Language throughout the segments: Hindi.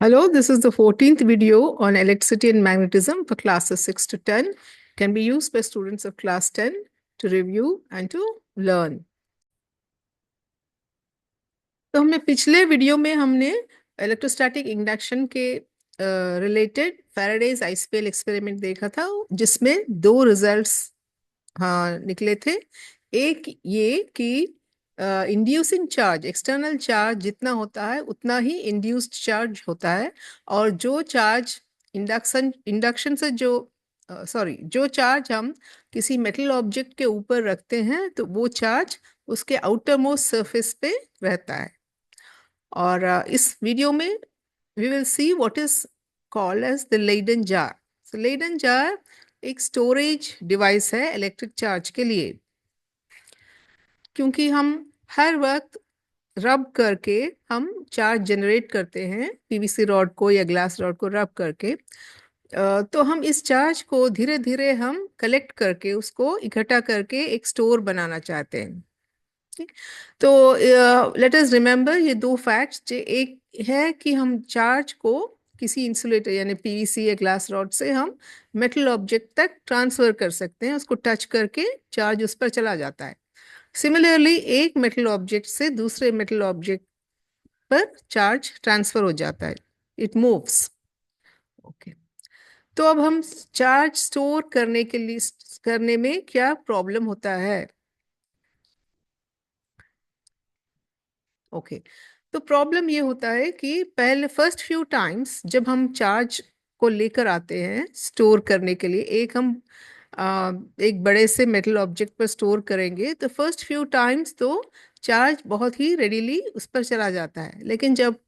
Hello, this is the 14th video on electricity and magnetism for classes 6 to 10. Can be used by students of class 10 to review and to learn. तो हमने पिछले वीडियो में हमने इलेक्ट्रोस्टैटिक इंडक्शन के रिलेटेड फैराडेज आइसपेल एक्सपेरिमेंट देखा था, जिसमें दो रिजल्ट्स निकले थे। एक ये कि इंड्यूसिंग चार्ज, एक्सटर्नल चार्ज जितना होता है उतना ही इंड्यूस्ड चार्ज होता है, और जो चार्ज इंडक्शन से जो चार्ज हम किसी मेटल ऑब्जेक्ट के ऊपर रखते हैं तो वो चार्ज उसके आउटर मोस्ट सरफेस पे रहता है। और इस वीडियो में we will see what is called as the Leyden jar. So Leyden jar एक स्टोरेज डिवाइस है इलेक्ट्रिक चार्ज के लिए, क्योंकि हम हर वक्त रब करके हम चार्ज जनरेट करते हैं पीवीसी रॉड को या ग्लास रॉड को रब करके। तो हम इस चार्ज को धीरे धीरे हम कलेक्ट करके उसको इकट्ठा करके एक स्टोर बनाना चाहते हैं। तो लेट अस रिमेम्बर ये दो फैक्ट्स। एक है कि हम चार्ज को किसी इंसुलेटर यानी पीवीसी या ग्लास रॉड से हम मेटल ऑब्जेक्ट तक ट्रांसफर कर सकते हैं, उसको टच करके चार्ज उस पर चला जाता है। सिमिलरली एक मेटल ऑब्जेक्ट से दूसरे मेटल ऑब्जेक्ट पर चार्ज ट्रांसफर हो जाता है, इट मूव्स। ओके, तो अब हम चार्ज स्टोर करने के लिए करने में क्या प्रॉब्लम होता है। ओके, तो प्रॉब्लम ये होता है कि पहले फर्स्ट फ्यू टाइम्स जब हम चार्ज को लेकर आते हैं स्टोर करने के लिए, एक बड़े से मेटल ऑब्जेक्ट पर स्टोर करेंगे, तो फर्स्ट फ्यू टाइम्स तो चार्ज बहुत ही रेडीली उस पर चला जाता है। लेकिन जब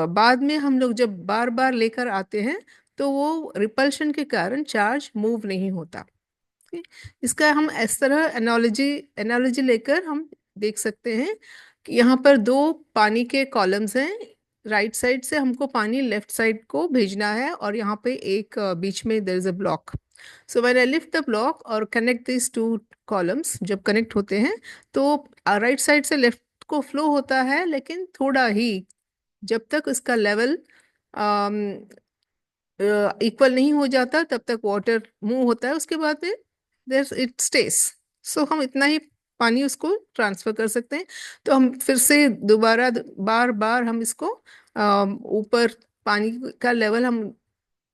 बाद में हम लोग जब बार बार लेकर आते हैं तो वो रिपल्शन के कारण चार्ज मूव नहीं होता। ठीक? इसका हम इस तरह एनालॉजी लेकर हम देख सकते हैं कि यहाँ पर दो पानी के कॉलम्स हैं। राइट साइड से हमको पानी लेफ्ट साइड को भेजना है, और यहाँ पे एक बीच में there is a block. So when I lift the block और कनेक्ट दिस टू कॉलम्स, जब कनेक्ट होते हैं तो राइट साइड से लेफ्ट को फ्लो होता है, लेकिन थोड़ा ही। जब तक इसका लेवल इक्वल नहीं हो जाता तब तक वाटर मूव होता है, उसके बाद में देयर इट स्टेस। सो हम इतना ही पानी उसको ट्रांसफर कर सकते हैं। तो हम फिर से दोबारा बार बार हम इसको ऊपर पानी का लेवल हम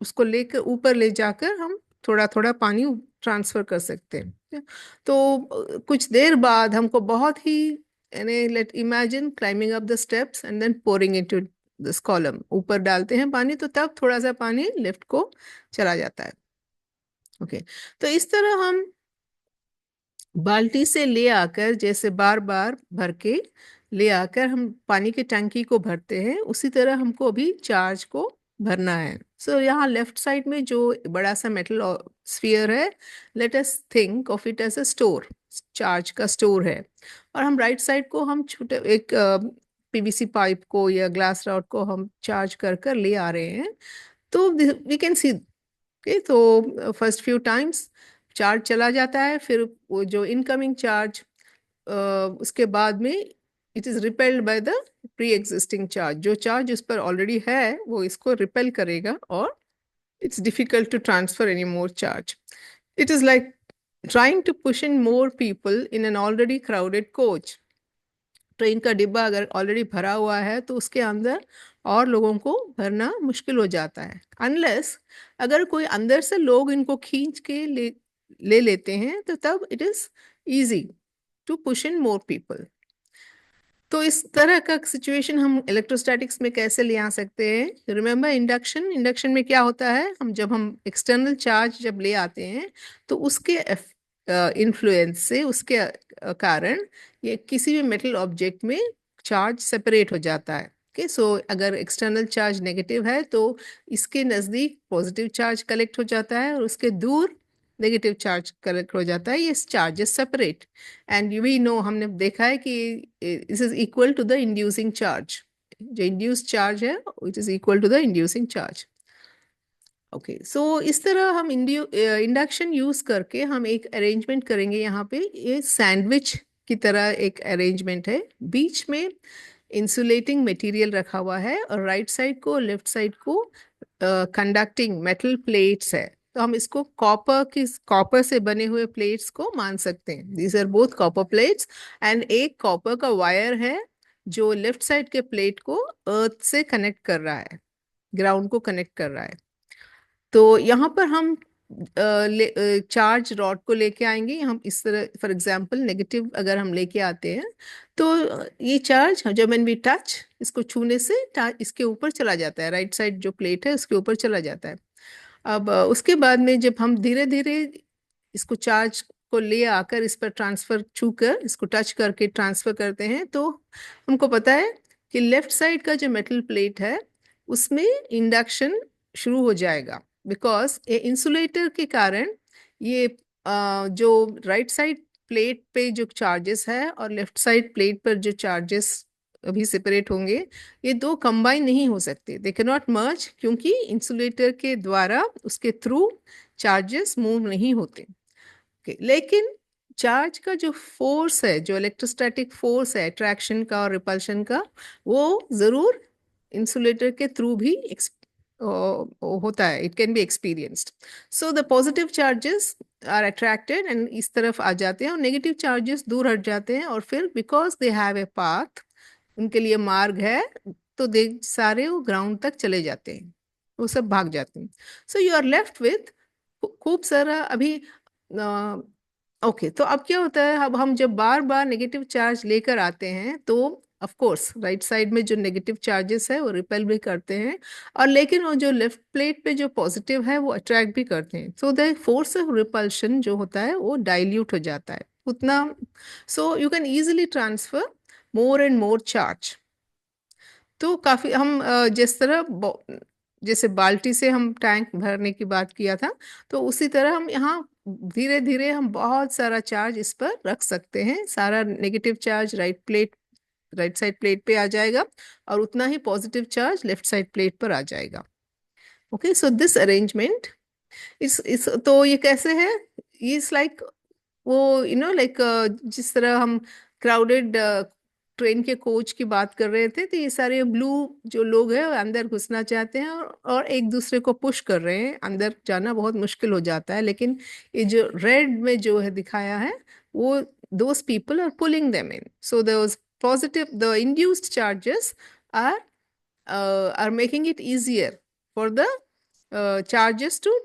उसको लेकर ऊपर ले जाकर हम थोड़ा थोड़ा पानी ट्रांसफर कर सकते हैं। तो कुछ देर बाद हमको बहुत ही, यानी let imagine climbing up the steps and then pouring into this column, ऊपर डालते हैं पानी तो तब थोड़ा सा पानी लिफ्ट को चला जाता है। ओके, तो इस तरह हम बाल्टी से ले आकर, जैसे बार बार भर के ले आकर हम पानी की टंकी को भरते हैं, उसी तरह हमको अभी चार्ज को भरना है। सो यहाँ लेफ्ट साइड में जो बड़ा सा मेटल स्फीयर है, let us think of it as a store, charge का स्टोर है। और हम राइट साइड को हम छोटे एक पीवीसी पाइप को या ग्लास रॉड को हम चार्ज कर कर ले आ रहे हैं। तो वी कैन सी, ओके, तो फर्स्ट फ्यू टाइम्स चार्ज चला जाता है, फिर वो जो इनकमिंग चार्ज उसके बाद में it is repelled by the pre existing charge. जो चार्ज उस पर ऑलरेडी है वो इसको रिपेल करेगा, और it's difficult to transfer any more charge. It is like trying to push in more people in an already crowded coach. Train का डिब्बा अगर ऑलरेडी भरा हुआ है तो उसके अंदर और लोगों को भरना मुश्किल हो जाता है, अनलेस अगर कोई अंदर से लोग इनको खींच के ले लेते हैं, तो तब it is easy to push in more people. तो इस तरह का सिचुएशन हम इलेक्ट्रोस्टैटिक्स में कैसे ले आ सकते हैं। रिमेम्बर इंडक्शन में क्या होता है, जब हम एक्सटर्नल चार्ज जब ले आते हैं तो उसके इन्फ्लुएंस से, उसके कारण ये किसी भी मेटल ऑब्जेक्ट में चार्ज सेपरेट हो जाता है। ओके, सो अगर एक्सटर्नल चार्ज नेगेटिव है तो इसके नज़दीक पॉजिटिव चार्ज कलेक्ट हो जाता है, और उसके दूर नेगेटिव चार्ज कलेक्ट हो जाता है। ये charges separate, and we know, हमने देखा है कि this is equal to the inducing charge. जो इंड्यूस चार्ज है it is equal to the inducing charge. Okay, so इस तरह हम इंडक्शन यूज करके हम एक अरेंजमेंट करेंगे। यहाँ पे ये सैंडविच की तरह एक अरेंजमेंट है, बीच में इंसुलेटिंग मटेरियल रखा हुआ है और राइट साइड को लेफ्ट साइड को कंडक्टिंग मेटल प्लेट्स है। तो हम इसको कॉपर से बने हुए प्लेट्स को मान सकते हैं। These are both copper plates. And एक कॉपर का वायर है जो लेफ्ट साइड के प्लेट को अर्थ से कनेक्ट कर रहा है, ग्राउंड को कनेक्ट कर रहा है। तो यहाँ पर हम चार्ज रॉड को लेके आएंगे। हम इस तरह फॉर एग्जांपल नेगेटिव अगर हम लेके आते हैं तो ये चार्ज जब व्हेन वी टच, इसको छूने से इसके ऊपर चला जाता है, राइट साइड जो प्लेट है उसके ऊपर चला जाता है। अब उसके बाद में जब हम धीरे धीरे इसको चार्ज को ले आकर इस पर ट्रांसफर छूकर इसको टच करके ट्रांसफर करते हैं, तो हमको पता है कि लेफ्ट साइड का जो मेटल प्लेट है उसमें इंडक्शन शुरू हो जाएगा। बिकॉज ये इंसुलेटर के कारण ये जो राइट साइड प्लेट पे जो चार्जेस है और लेफ्ट साइड प्लेट पर जो चार्जेस अभी सेपरेट होंगे, ये दो कंबाइन नहीं हो सकते, दे कैन नॉट मर्ज, क्योंकि इंसुलेटर के द्वारा उसके थ्रू चार्जेस मूव नहीं होते। लेकिन चार्ज का जो फोर्स है, जो इलेक्ट्रोस्टैटिक फोर्स है अट्रैक्शन का और रिपल्शन का, वो जरूर इंसुलेटर के थ्रू भी होता है, it can be experienced. So the positive charges are attracted and इस तरफ आ जाते हैं और नेगेटिव चार्जेस दूर हट जाते हैं, और फिर because they have a path, उनके लिए मार्ग है, तो दे सारे वो ग्राउंड तक चले जाते हैं, वो सब भाग जाते हैं। So you are left with खूब सारा अभी। ओके, तो अब क्या होता है, अब हम जब बार बार नेगेटिव चार्ज लेकर आते हैं तो ऑफ कोर्स राइट साइड में जो नेगेटिव चार्जेस है वो रिपेल भी करते हैं, और लेकिन वो जो लेफ्ट प्लेट पे जो पॉजिटिव है वो अट्रैक्ट भी करते हैं। So the force of repulsion जो होता है वो डाइल्यूट हो जाता है उतना। So you can easily transfer more and more charge. तो काफी हम जिस तरह जैसे बाल्टी से हम टैंक भरने की बात किया था, तो उसी तरह हम यहाँ धीरे धीरे हम बहुत सारा चार्ज इस पर रख सकते हैं। सारा negative charge right side plate पे आ जाएगा और उतना ही positive charge left side plate पर आ जाएगा। ओके, सो दिस अरेंजमेंट इस तो ये कैसे है, इज लाइक वो लाइक जिस तरह हम क्राउडेड ट्रेन के कोच की बात कर रहे थे, तो ये सारे ब्लू जो लोग हैं वो अंदर घुसना चाहते हैं और एक दूसरे को पुश कर रहे हैं, अंदर जाना बहुत मुश्किल हो जाता है। लेकिन ये जो रेड में जो है दिखाया है, वो those people are pulling them in. So those positive the induced charges are making it easier for the charges to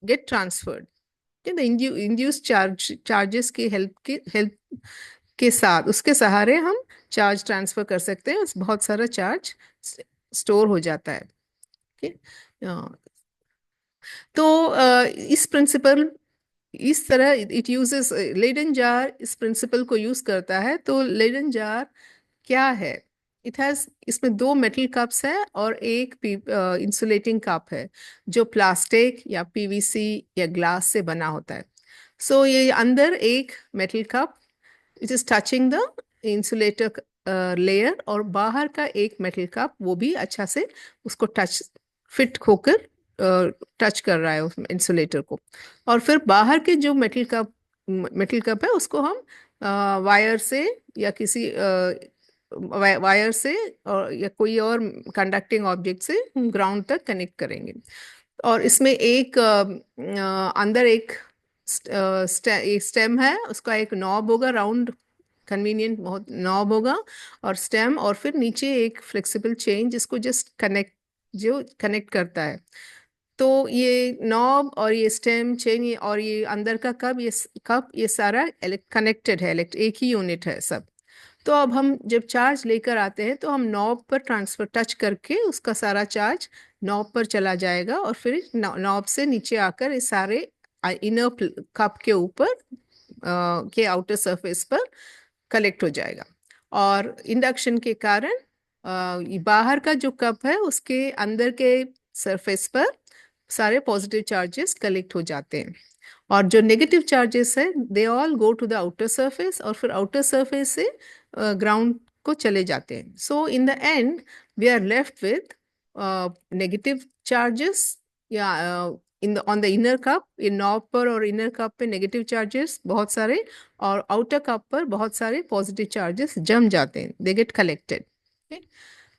get transferred. The induce charges की हेल्प के साथ, उसके सहारे हम चार्ज ट्रांसफर कर सकते हैं, बहुत सारा चार्ज स्टोर हो जाता है। ठीक, तो इस प्रिंसिपल इस तरह इट यूजेस लेडन जार, इस प्रिंसिपल को यूज करता है। तो लेडन जार क्या है, इट हैज इसमें दो मेटल कप्स है और एक इंसुलेटिंग कप है जो प्लास्टिक या पीवीसी या ग्लास से बना होता है। सो ये अंदर एक metal cup it is touching the insulator layer, और बाहर का एक मेटल कप वो भी अच्छा से उसको टच फिट होकर टच कर रहा है उस इंसुलेटर को। और फिर बाहर के जो मेटल कप है उसको हम वायर से या किसी वायर से और या कोई और कंडक्टिंग ऑब्जेक्ट से ग्राउंड तक कनेक्ट करेंगे। और इसमें एक अंदर एक स्टेम है, उसका एक नॉब होगा, राउंड कन्वीनियंट बहुत नॉब होगा और स्टेम, और फिर नीचे एक फ्लेक्सिबल चेन जिसको जस्ट कनेक्ट करता है। तो ये नॉब और ये स्टेम चेन और ये अंदर का कप ये सारा कनेक्टेड है, एक ही यूनिट है सब। तो अब हम जब चार्ज लेकर आते हैं तो हम नॉब पर ट्रांसफर टच करके उसका सारा चार्ज नॉब पर चला जाएगा और फिर नॉब से नीचे आकर इस सारे इनर कप के ऊपर के आउटर सरफेस पर कलेक्ट हो जाएगा। और इंडक्शन के कारण बाहर का जो कप है उसके अंदर के सरफेस पर सारे पॉजिटिव चार्जेस कलेक्ट हो जाते हैं, और जो नेगेटिव चार्जेस है they all go to the outer surface, और फिर आउटर सरफेस से ग्राउंड को चले जाते हैं। So in the end we are left with negative charges या in the on the inner cup, इन नॉब पर और इनर कप पे नेगेटिव चार्जेस बहुत सारे, और आउटर कप पर बहुत सारे पॉजिटिव चार्जेस जम जाते हैं, they get collected.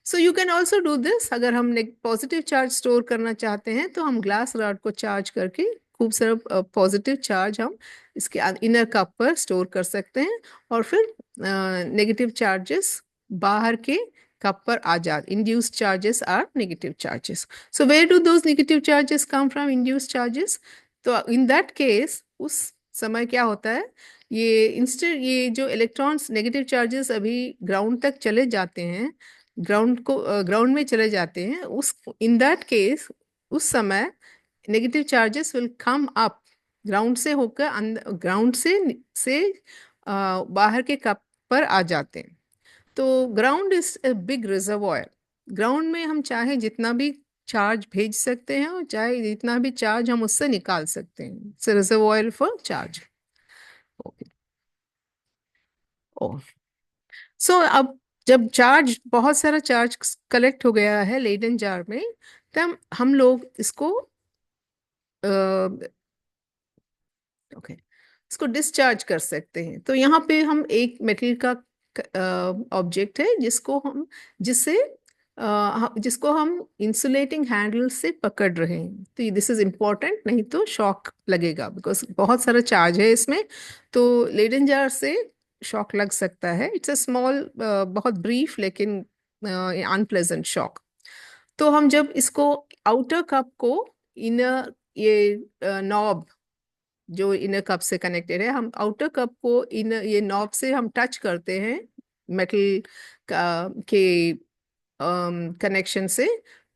So you can also do this. अगर हम पॉजिटिव चार्ज स्टोर करना चाहते हैं तो हम ग्लास रॉड को चार्ज करके खूब सारा पॉजिटिव चार्ज हम इसके इनर कप पर स्टोर कर सकते हैं, और फिर नेगेटिव चार्जेस बाहर के कप पर आ जा। Induced charges are negative charges. So where do those negative charges come from? Induced charges. तो इन दैट केस उस समय क्या होता है, ये जो इलेक्ट्रॉन्स नेगेटिव चार्जेस अभी ग्राउंड तक चले जाते हैं, ग्राउंड में चले जाते हैं, उस इन दैट केस उस समय negative charges will come up, ground से होकर ग्राउंड से बाहर के कप पर आ जाते हैं। तो ground is a big reservoir. Ground में हम चाहे जितना भी चार्ज भेज सकते हैं और चाहे जितना भी चार्ज हम उससे निकाल सकते हैं। It's reservoir for charge. Okay. Oh, so अब जब चार्ज, बहुत सारा चार्ज कलेक्ट हो गया है लेडन जार में, तब हम लोग इसको ओके इसको डिस्चार्ज कर सकते हैं। तो यहाँ पे हम एक मेटल का ऑब्जेक्ट है जिसको हम इंसुलेटिंग हैंडल से पकड़ रहे हैं। तो दिस इज इम्पोर्टेंट, नहीं तो शॉक लगेगा, बिकॉज बहुत सारा चार्ज है इसमें। तो लेडन जार से शॉक लग सकता है। इट्स अ स्मॉल, बहुत ब्रीफ लेकिन अनप्लेजेंट शॉक। तो हम जब इसको आउटर कप को इनर ये नॉब जो इनर कप से कनेक्टेड है, हम आउटर कप को इनर ये नॉब से हम टच करते हैं मेटल के कनेक्शन से,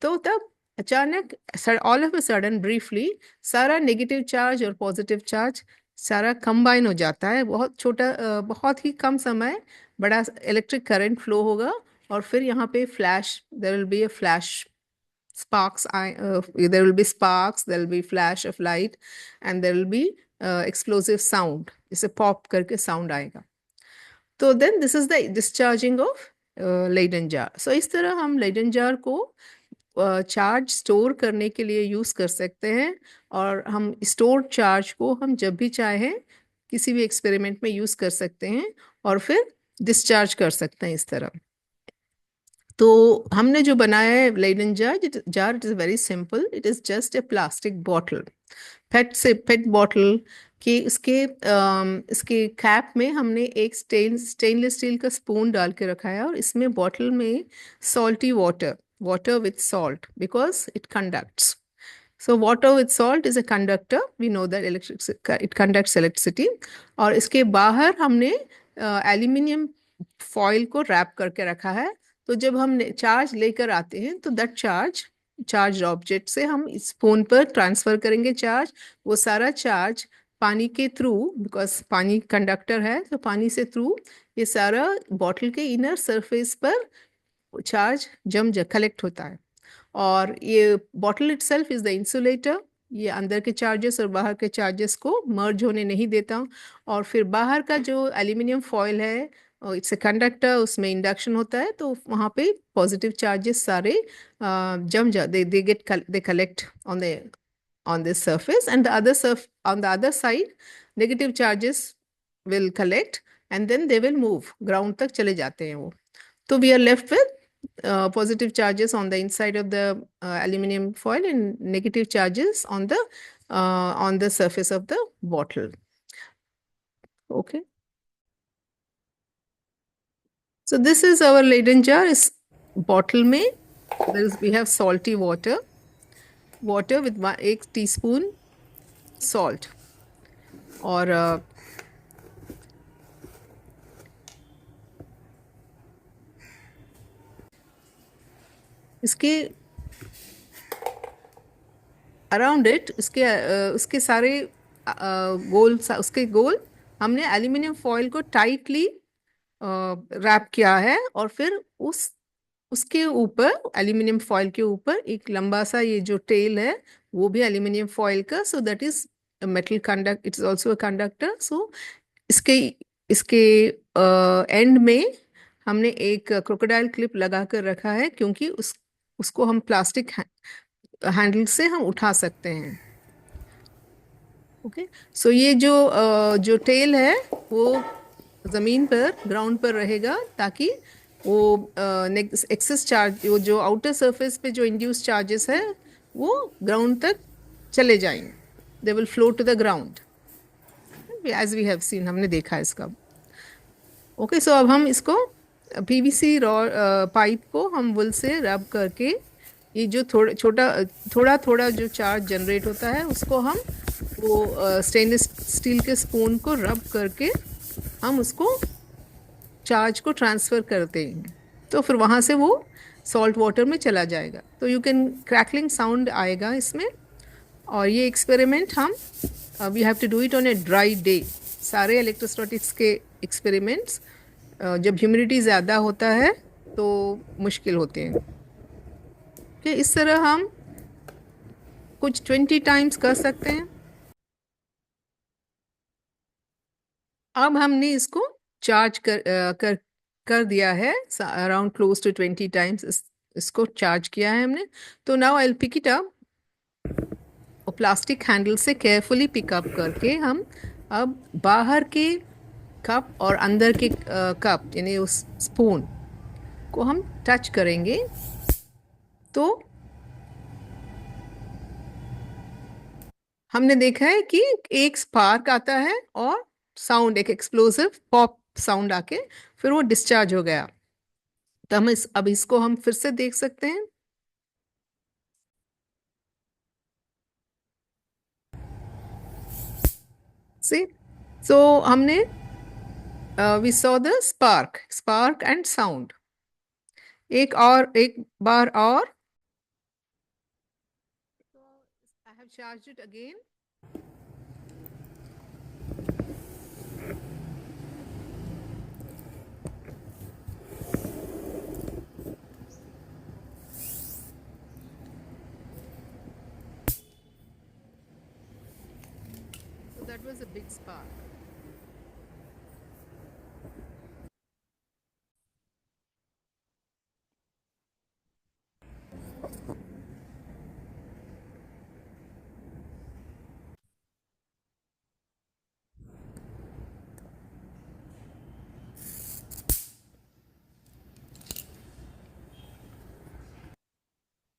तो तब अचानक all of a sudden briefly सारा नेगेटिव चार्ज और पॉजिटिव चार्ज सारा कंबाइन हो जाता है। बहुत छोटा, बहुत ही कम समय बड़ा इलेक्ट्रिक करंट फ्लो होगा, और फिर यहाँ पे flash, there will be a flash sparks there will be sparks, there will be flash of light, and there will be explosive sound, जैसे पॉप करके साउंड आएगा। तो then this is the discharging of Leyden jar. So इस तरह हम लेडन जार को चार्ज स्टोर करने के लिए यूज कर सकते हैं, और हम स्टोर चार्ज को हम जब भी चाहें किसी भी एक्सपेरिमेंट में यूज कर सकते हैं, और फिर डिस्चार्ज कर सकते हैं इस तरह। तो हमने जो बनाया है Leyden jar, it is very simple. It is just a plastic bottle, PET bottle कि इसके कैप में हमने एक स्टेनलेस स्टील का स्पून डाल के रखा है, और इसमें बॉटल में salty water with salt, because it conducts. So water with salt is a conductor. We know that it conducts electricity. और इसके बाहर हमने एल्यूमिनियम फॉइल को रैप करके रखा है। तो जब हम चार्ज लेकर आते हैं तो दैट चार्ज ऑब्जेक्ट से हम इस फोन पर ट्रांसफर करेंगे चार्ज। वो सारा चार्ज पानी के थ्रू, बिकॉज पानी कंडक्टर है, तो पानी से थ्रू ये सारा बॉटल के इनर सरफेस पर चार्ज कलेक्ट होता है। और ये bottle itself is the insulator. ये अंदर के चार्जेस और बाहर के चार्जेस को मर्ज होने नहीं देता। और फिर बाहर का जो एल्यूमिनियम फॉयल है, इट्स ए कंडक्टर, उसमें इंडक्शन होता है, तो वहाँ पे पॉजिटिव चार्जेस सारे जम जा they collect on this surface, and on the other side negative charges will collect, and then they will move, ground तक चले जाते हैं वो। तो we are left with positive charges on the inside of the aluminum foil, and negative charges on the surface of the bottle. Okay. So this is our Leyden jar. Is bottle में we have salty water with 1 teaspoon salt, और इसके अराउंड इट उसके सारे उसके गोल हमने एल्यूमिनियम फॉइल को टाइटली रैप किया है, और फिर उसके ऊपर एल्यूमिनियम फॉइल के ऊपर एक लंबा सा ये जो टेल है वो भी एल्यूमिनियम फॉइल का, so that is metal conduct, it's also a conductor. So इसके इसके एंड में हमने एक क्रोकोडाइल क्लिप लगा कर रखा है, क्योंकि उसको हम प्लास्टिक हैंडल से हम उठा सकते हैं। ओके। सो ये जो टेल है वो जमीन पर, ग्राउंड पर रहेगा, ताकि वो एक्सेस चार्ज, वो जो आउटर सरफेस पे जो इंड्यूस चार्जेस है वो ग्राउंड तक चले जाएंगे, they will flow to the ground, as we have seen, हमने देखा है इसका। ओके, सो अब हम इसको पीवीसी रॉड पाइप को हम वुल से रब करके, ये जो थोड़ा थोड़ा जो चार्ज जनरेट होता है उसको हम वो स्टेनलेस स्टील के स्पून को रब करके हम उसको चार्ज को ट्रांसफर करते हैं, तो फिर वहां से वो सॉल्ट वाटर में चला जाएगा, तो यू कैन क्रैकलिंग साउंड आएगा इसमें। और ये एक्सपेरिमेंट हम, we have to do it on a dry day. सारे इलेक्ट्रोस्टैटिक्स के एक्सपेरिमेंट्स जब ह्यूमिडिटी ज़्यादा होता है तो मुश्किल होते हैं, कि इस तरह हम कुछ 20 टाइम्स कर सकते हैं। अब हमने इसको चार्ज कर दिया है, अराउंड क्लोज टू 20 टाइम्स इसको चार्ज किया है हमने। तो now I will pick it up, और प्लास्टिक हैंडल से केयरफुली पिकअप करके हम अब बाहर के कप और अंदर के कप यानी उस स्पून को हम टच करेंगे, तो हमने देखा है कि एक स्पार्क आता है और साउंड, एक एक्सप्लोसिव पॉप साउंड आके फिर वो डिस्चार्ज हो गया। तो हम अब इसको हम फिर से देख सकते हैं। सी, सो हमने we saw the spark and sound. एक बार और, I have charge it again. So that was a big spark.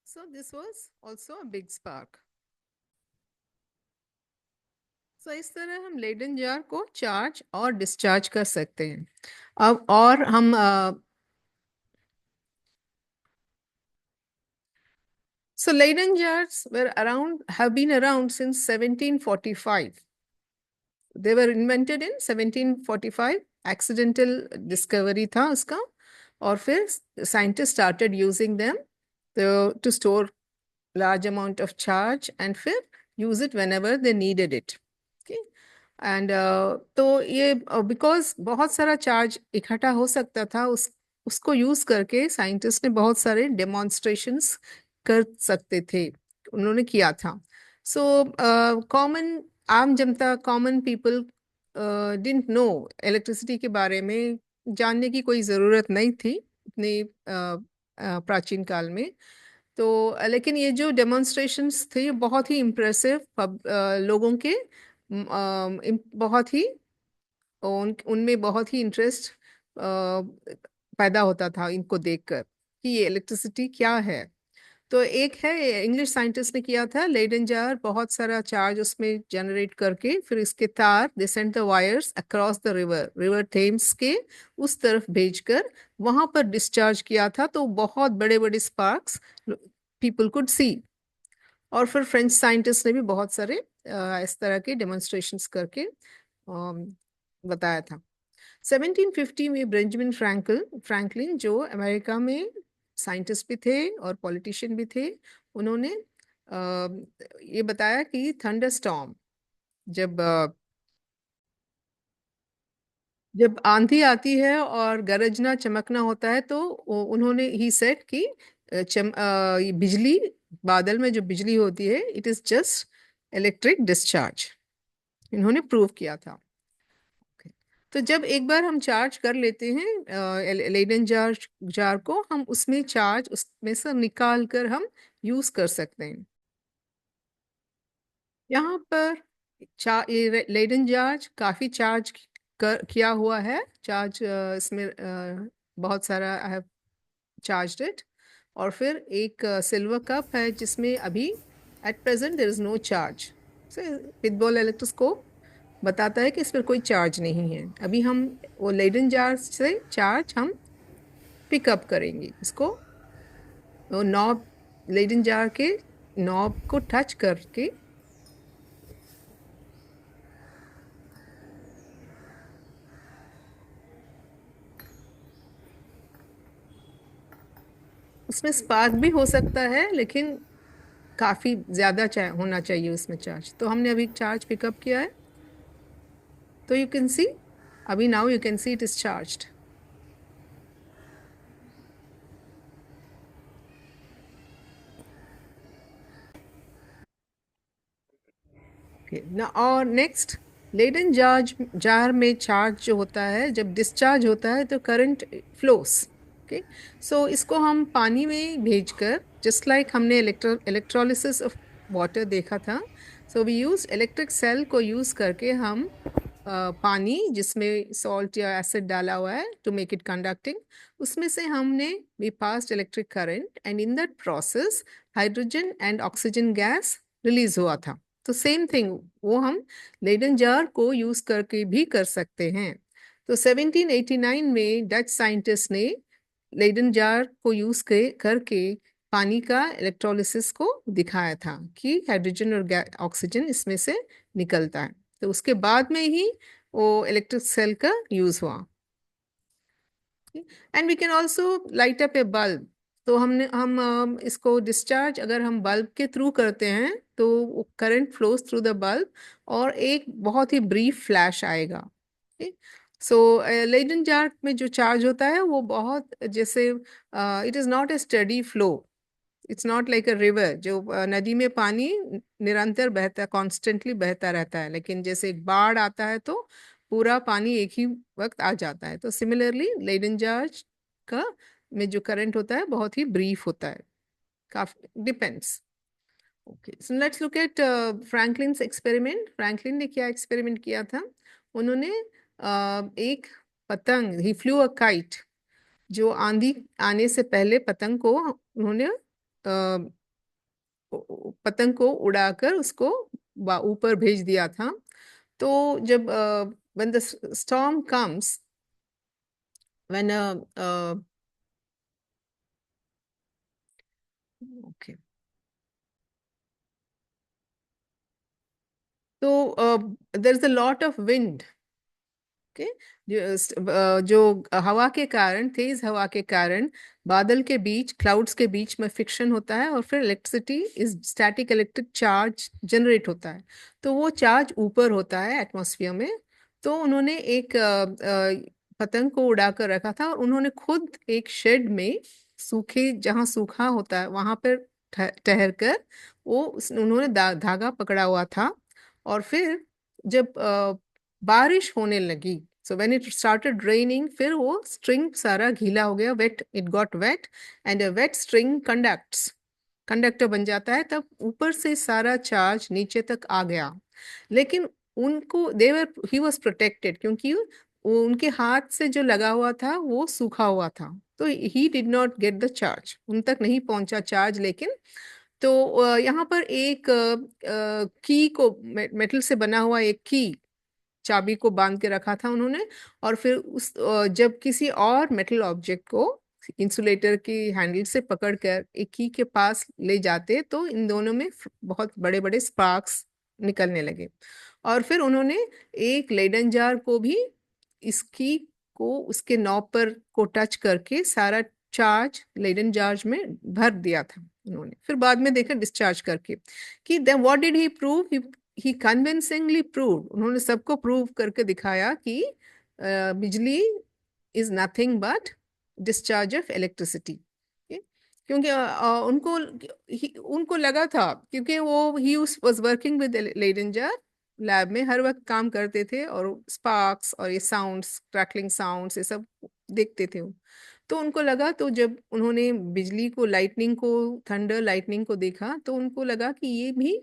So this was also a big spark. So इस तरह हम लेडन जार को चार्ज और डिस्चार्ज कर सकते हैं। अब और हम so Leyden jars were around, have been around since 1745. They were invented in 1745. Accidental discovery था उसका, और फिर scientists started using them to store large amount of charge and फिर use it whenever they needed it. Okay. And तो ये बिकॉज बहुत सारा चार्ज इकट्ठा हो सकता था, उसको यूज करके साइंटिस्ट ने बहुत सारे डेमोन्स्ट्रेशंस कर सकते थे, उन्होंने किया था। सो कॉमन आम जनता, common people didn't know electricity के बारे में, जानने की कोई ज़रूरत नहीं थी इतने प्राचीन काल में। तो लेकिन ये जो डेमोन्स्ट्रेशंस थे ये बहुत ही इम्प्रेसिव, लोगों के बहुत ही उनमें बहुत ही इंटरेस्ट पैदा होता था इनको देखकर कि ये इलेक्ट्रिसिटी क्या है। तो एक है, इंग्लिश साइंटिस्ट ने किया था, लेडन जार, बहुत सारा चार्ज उसमें जनरेट करके फिर इसके तार, they sent the wires across the river Thames के उस तरफ भेजकर वहां पर डिस्चार्ज किया था, तो बहुत बड़े बड़े स्पार्क्स पीपल कुड सी। और फिर फ्रेंच साइंटिस्ट ने भी बहुत सारे इस तरह के डेमोन्स्ट्रेशंस करके बताया था। 1750 में बेंजामिन फ्रैंकलिन जो अमेरिका में साइंटिस्ट भी थे और पॉलिटिशियन भी थे, उन्होंने ये बताया कि थंडर स्टॉर्म, जब जब आंधी आती है और गरजना चमकना होता है, तो उन्होंने ही सेट कि ये बिजली, बादल में जो बिजली होती है, it is just electric discharge, इन्होंने प्रूव किया था। तो जब एक बार हम चार्ज कर लेते हैं लेडन जार को, हम उसमें चार्ज उसमें से निकाल कर हम यूज कर सकते हैं। यहाँ पर ये लेडन चार्ज काफी चार्ज किया हुआ है, चार्ज इसमें बहुत सारा आई हैव चार्ज्ड इट। और फिर एक सिल्वर कप है जिसमें अभी at present there is no charge. Pith ball electroscope बताता है कि इस पर कोई चार्ज नहीं है। अभी हम वो लेडन जार से चार्ज हम पिकअप करेंगे इसको। वो नॉब, लेडन जार के नॉब को टच करके उसमें स्पार्क भी हो सकता है, लेकिन काफी ज्यादा होना चाहिए उसमें चार्ज। तो हमने अभी चार्ज पिकअप किया है, तो यू कैन सी, अभी now you can see it is charged. ना और नेक्स्ट, लेडन जार में चार्ज जो होता है, जब डिस्चार्ज होता है तो करंट फ्लोस। ओके, सो इसको हम पानी में भेजकर, जस्ट लाइक हमने इलेक्ट्रोलिसिस ऑफ वाटर देखा था, so we use electric cell को यूज करके हम पानी जिसमें सॉल्ट या एसिड डाला हुआ है टू मेक इट कंडक्टिंग, उसमें से हमने we passed electric current and in that process hydrogen and oxygen gas release हुआ था। तो सेम थिंग वो हम लेडन जार को यूज करके भी कर सकते हैं। तो 1789 में डच साइंटिस्ट ने लेडन जार को यूज करके पानी का इलेक्ट्रोलिसिस को दिखाया था कि हाइड्रोजन और ऑक्सीजन इसमें से निकलता है। तो उसके बाद में ही वो इलेक्ट्रिक सेल का यूज हुआ। And we can also light up a bulb. तो हम इसको डिस्चार्ज अगर हम बल्ब के थ्रू करते हैं तो current flows through the bulb और एक बहुत ही ब्रीफ फ्लैश आएगा। सो लेडन जार में जो चार्ज होता है वो बहुत जैसे, it is not a steady flow, it's not like a river जो नदी में पानी निरंतर बहता, कॉन्स्टेंटली बहता रहता है, लेकिन जैसे एक बाढ़ आता है तो पूरा पानी एक ही वक्त आ जाता है। तो सिमिलरली लेडन चार्ज का में जो करंट होता है बहुत ही ब्रीफ होता है, काफी depends. Okay, so let's look at Franklin experiment. Franklin ने क्या एक्सपेरिमेंट किया था? उन्होंने एक पतंग, ही फ्लू अ काइट, जो आंधी आने से पहले पतंग को उन्होंने पतंग को उड़ाकर उसको ऊपर भेज दिया था। तो जब when the storm comes, when okay, तो there is a lot of wind। Okay, जो हवा के कारण, तेज हवा के कारण बादल के बीच, क्लाउड्स के बीच में फ्रिक्शन होता है और फिर electricity is static electric charge generate होता है। तो वो चार्ज ऊपर होता है एटमॉस्फेयर में। तो उन्होंने एक पतंग को उड़ा कर रखा था और उन्होंने खुद एक शेड में, सूखे जहाँ सूखा होता है वहां पर ठहर कर उन्होंने धागा पकड़ा हुआ था। और फिर जब बारिश होने लगी, so when it started raining, फिर वो स्ट्रिंग सारा गीला हो गया, wet, it got wet and a wet string conductor बन जाता है। तब ऊपर से सारा चार्ज नीचे तक आ गया। लेकिन उनको देवर ही वॉज प्रोटेक्टेड, क्योंकि उनके हाथ से जो लगा हुआ था वो सूखा हुआ था, तो he did not get the charge, उन तक नहीं पहुंचा चार्ज। लेकिन तो यहाँ पर एक की को, मेटल से बना हुआ एक की, चाबी को बांध के रखा था उन्होंने। और फिर जब किसी और मेटल ऑब्जेक्ट को इंसुलेटर की हैंडल से पकड़कर एक की के पास ले जाते तो इन दोनों में बहुत बड़े बड़े स्पार्क्स निकलने लगे। और फिर उन्होंने एक लेडन जार को भी, इसकी को उसके नॉब पर को टच करके सारा चार्ज लेडन जार में भर दिया था उन्होंने। फिर बाद में देखा डिस्चार्ज करके कि then what did he prove, he convincingly prove, उन्होंने सबको प्रूव करके दिखाया कि बिजली is nothing but discharge of electricity. क्योंकि उनको लगा था, क्योंकि वो he was working with Leyden jar, lab में हर वक्त काम करते थे और स्पार्क्स और ये साउंड्स, क्रैकलिंग साउंड्स, ये सब देखते थे। तो उनको लगा, तो जब उन्होंने बिजली को, लाइटनिंग को, थंडर लाइटनिंग को देखा तो उनको लगा कि ये भी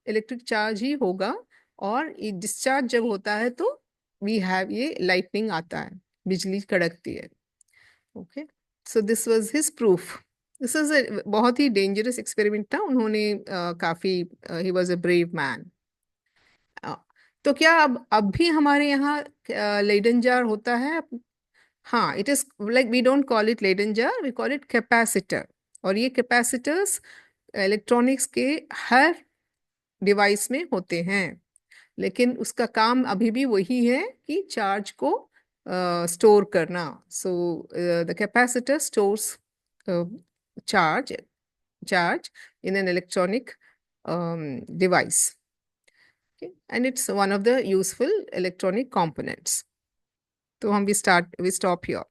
इलेक्ट्रिक चार्ज ही होगा। और ये डिस्चार्ज जब होता है तो वी हैव ये लाइटनिंग आता है, बिजली कड़कती है। Okay, so this was his proof. This is बहुत ही डेंजरस एक्सपेरिमेंट था। उन्होंने काफी, he was a brave man. तो क्या अब भी हमारे यहाँ लेडन जार होता है? हाँ, it is like we don't call it Leyden jar, we call it capacitor. और ये कैपेसिटर्स इलेक्ट्रॉनिक्स के हर डिवाइस में होते हैं, लेकिन उसका काम अभी भी वही है कि चार्ज को स्टोर करना। So the capacitor stores charge charge in an electronic device. Okay? And it's one of the useful electronic components. So we stop here.